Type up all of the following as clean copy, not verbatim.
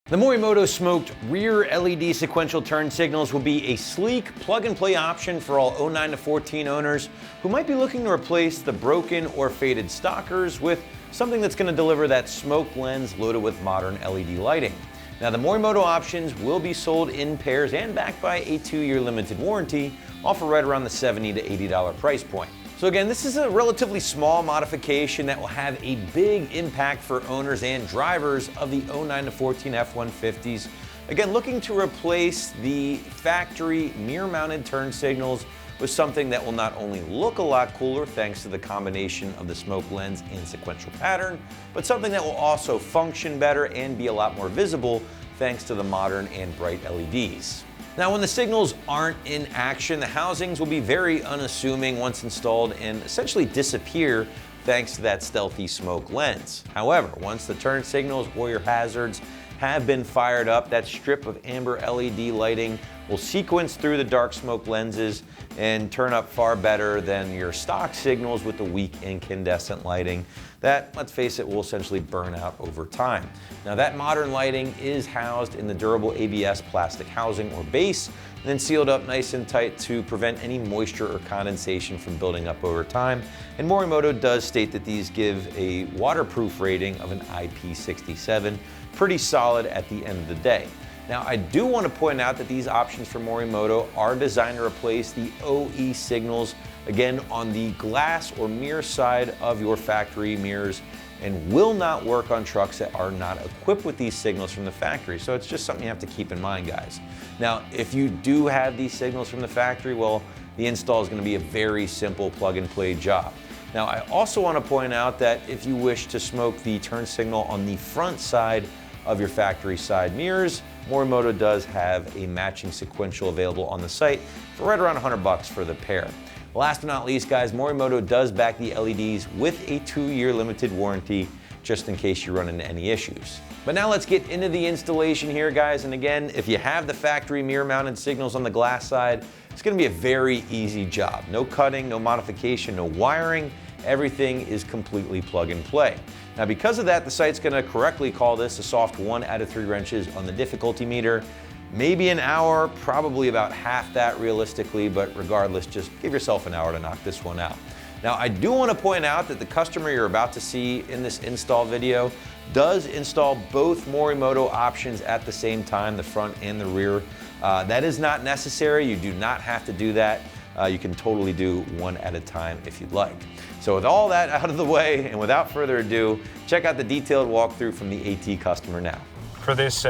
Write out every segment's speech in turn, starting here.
The Morimoto smoked rear LED sequential turn signals will be a sleek plug-and-play option for all 09 to 14 owners who might be looking to replace the broken or faded stockers with something that's going to deliver that smoke lens loaded with modern LED lighting. Now, the Morimoto options will be sold in pairs and backed by a 2-year limited warranty, all for right around the $70 to $80 price point. So again, this is a relatively small modification that will have a big impact for owners and drivers of the 09 to 14 F-150s. Again, looking to replace the factory mirror-mounted turn signals with something that will not only look a lot cooler thanks to the combination of the smoke lens and sequential pattern, but something that will also function better and be a lot more visible thanks to the modern and bright LEDs. Now, when the signals aren't in action, the housings will be very unassuming once installed and essentially disappear thanks to that stealthy smoke lens. However, once the turn signals or your hazards have been fired up, that strip of amber LED lighting will sequence through the dark smoke lenses and turn up far better than your stock signals with the weak incandescent lighting that, let's face it, will essentially burn out over time. Now, that modern lighting is housed in the durable ABS plastic housing or base, and then sealed up nice and tight to prevent any moisture or condensation from building up over time. And Morimoto does state that these give a waterproof rating of an IP67, pretty solid at the end of the day. Now, I do want to point out that these options for Morimoto are designed to replace the OE signals, again, on the glass or mirror side of your factory mirrors, and will not work on trucks that are not equipped with these signals from the factory. So it's just something you have to keep in mind, guys. Now, if you do have these signals from the factory, well, the install is going to be a very simple plug-and-play job. Now, I also want to point out that if you wish to smoke the turn signal on the front side of your factory side mirrors, Morimoto does have a matching sequential available on the site for right around $100 for the pair. Last but not least, guys, Morimoto does back the LEDs with a 2-year limited warranty, just in case you run into any issues. But now let's get into the installation here, guys. And again, if you have the factory mirror-mounted signals on the glass side, it's going to be a very easy job. No cutting, no modification, no wiring. Everything is completely plug and play. Now, because of that, the site's going to correctly call this a soft 1 out of 3 wrenches on the difficulty meter. Maybe an hour, probably about half that realistically, but regardless, just give yourself an hour to knock this one out. Now, I do want to point out that the customer you're about to see in this install video does install both Morimoto options at the same time, the front and the rear. That is not necessary. You do not have to do that. You can totally do one at a time if you'd like. So with all that out of the way, and without further ado, check out the detailed walkthrough from the AT customer now. For this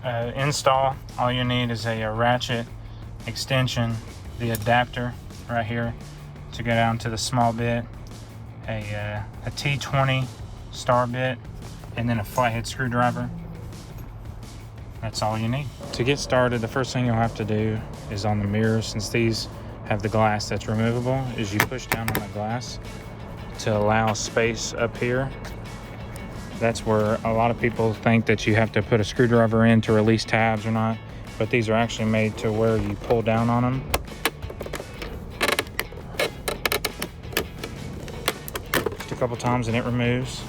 install, all you need is a ratchet extension, the adapter right here to go down to the small bit, a T20 star bit, and then a flathead screwdriver. That's all you need. To get started, the first thing you'll have to do is on the mirrors, since these have the glass that's removable, is you push down on the glass to allow space up here. That's where a lot of people think that you have to put a screwdriver in to release tabs or not, but these are actually made to where you pull down on them. Just a couple times and it removes,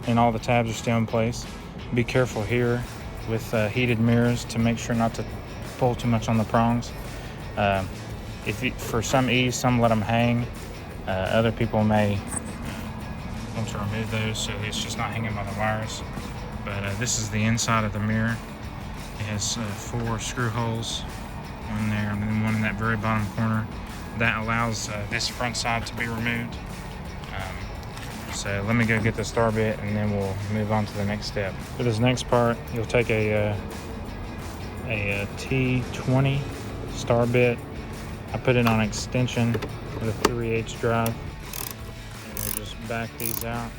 and all the tabs are still in place. Be careful here with heated mirrors to make sure not to pull too much on the prongs. For some ease, some let them hang. Other people may want to remove those so it's just not hanging by the wires. But this is the inside of the mirror. It has 4 screw holes, one there and then one in that very bottom corner. That allows this front side to be removed. So let me go get the star bit and then we'll move on to the next step. For this next part, you'll take a T20 star bit. I put it on extension with a 3/8 drive, and we'll just back these out.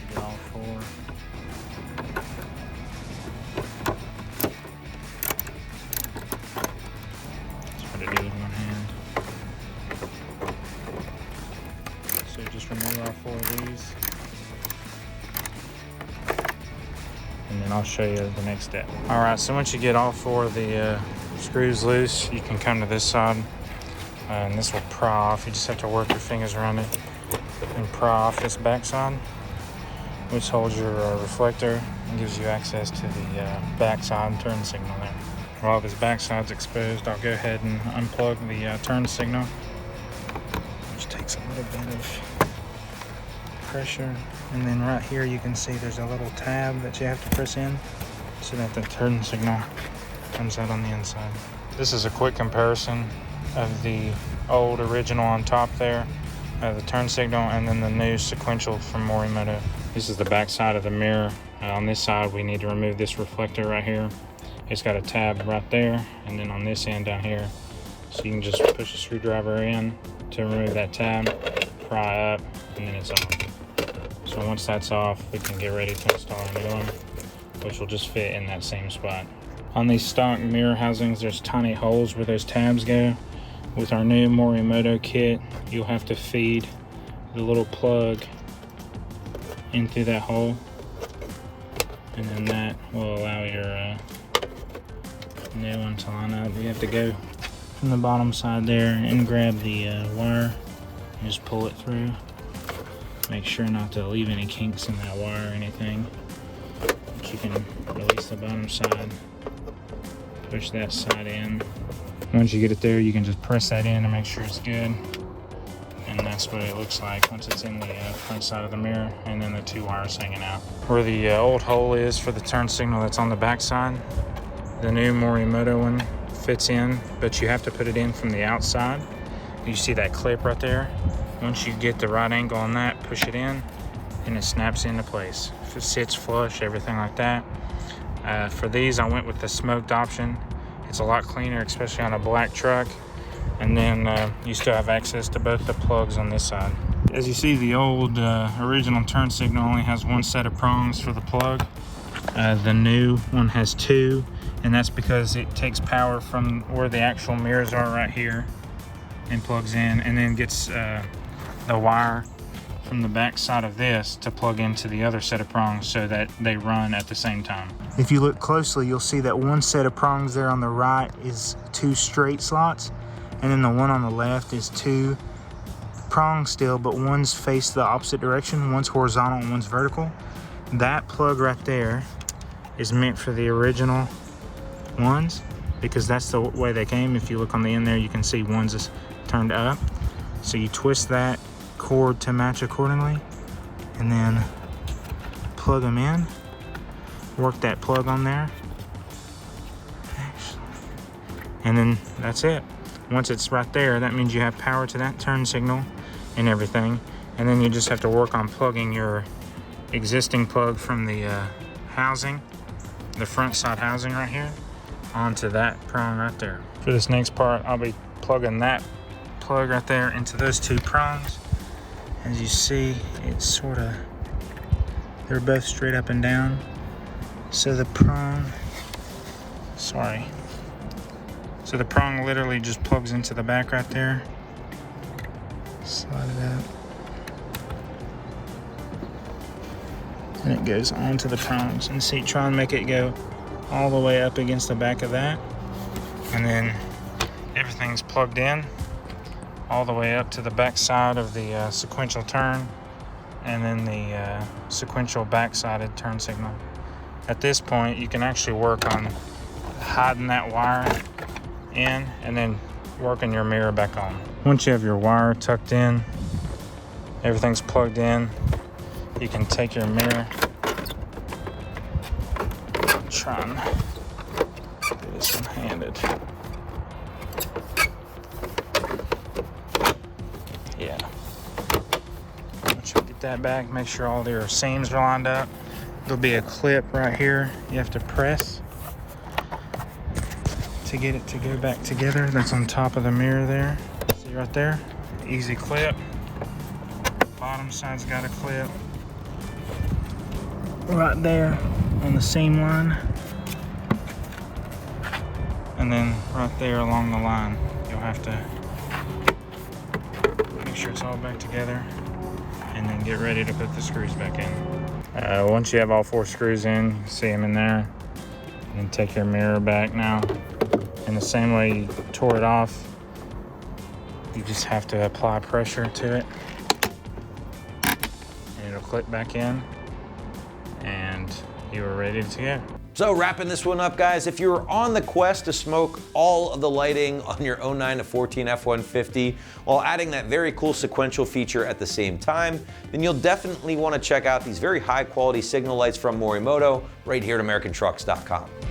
Get all 4. That's what I do with one hand. So just remove all 4 of these, and then I'll show you the next step. All right, so once you get all 4 of the screws loose, you can come to this side, and this will pry off. You just have to work your fingers around it and pry off this back side, which holds your reflector and gives you access to the back side turn signal there. While this back side's exposed, I'll go ahead and unplug the turn signal, which takes a little bit of pressure. And then right here you can see there's a little tab that you have to press in so that the turn signal comes out on the inside. This is a quick comparison of the old original on top there, the turn signal, and then the new sequential from Morimoto. This is the back side of the mirror. On this side we need to remove this reflector right here. It's got a tab right there, and then on this end down here, so you can just push a screwdriver in to remove that tab, pry up, and then it's off. So once that's off, we can get ready to install a new one, which will just fit in that same spot. On these stock mirror housings, there's tiny holes where those tabs go. With our new Morimoto kit, you'll have to feed the little plug in through that hole, and then that will allow your new one to line up. You have to go from the bottom side there and grab the wire and just pull it through. Make sure not to leave any kinks in that wire or anything. But you can release the bottom side, push that side in. Once you get it there, you can just press that in and make sure it's good. And that's what it looks like once it's in the front side of the mirror, and then the two wires hanging out. Where the old hole is for the turn signal that's on the back side, the new Morimoto one fits in, but you have to put it in from the outside. You see that clip right there? Once you get the right angle on that, push it in, and it snaps into place. If it sits flush, everything like that. For these, I went with the smoked option. It's a lot cleaner, especially on a black truck. And then you still have access to both the plugs on this side. As you see, the old original turn signal only has one set of prongs for the plug. The new one has two, and that's because it takes power from where the actual mirrors are right here and plugs in, and then gets the wire from the back side of this to plug into the other set of prongs so that they run at the same time. If you look closely, you'll see that one set of prongs there on the right is two straight slots, and then the one on the left is two prongs still, but one's faced the opposite direction. One's horizontal and one's vertical. That plug right there is meant for the original ones, because that's the way they came. If you look on the end there, you can see one's is turned up. So you twist that cord to match accordingly, and then plug them in. Work that plug on there. And then that's it. Once it's right there, that means you have power to that turn signal and everything. And then you just have to work on plugging your existing plug from the housing, the front side housing right here, onto that prong right there. For this next part, I'll be plugging that plug right there into those two prongs. As you see, it's sort of, they're both straight up and down. So the prong, so the prong literally just plugs into the back right there. Slide it out. And it goes onto the prongs. And see, try and make it go all the way up against the back of that. And then everything's plugged in all the way up to the back side of the sequential turn, and then the sequential back-sided turn signal. At this point, you can actually work on hiding that wire in and then working your mirror back on. Once you have your wire tucked in, everything's plugged in, you can take your mirror, try and do this one-handed. Yeah. Once you get that back, make sure all your seams are lined up. There'll be a clip right here you have to press to get it to go back together. That's on top of the mirror there. See right there? Easy clip. Bottom side's got a clip. Right there on the seam line. And then right there along the line, you'll have to make sure it's all back together and then get ready to put the screws back in. Once you have all 4 screws in, you see them in there, and take your mirror back now, and And the same way you tore it off, you just have to apply pressure to it. And it'll click back in, and you are ready to go. So wrapping this one up, guys, if you're on the quest to smoke all of the lighting on your 09 to 14 F-150 while adding that very cool sequential feature at the same time, then you'll definitely want to check out these very high quality signal lights from Morimoto right here at AmericanTrucks.com.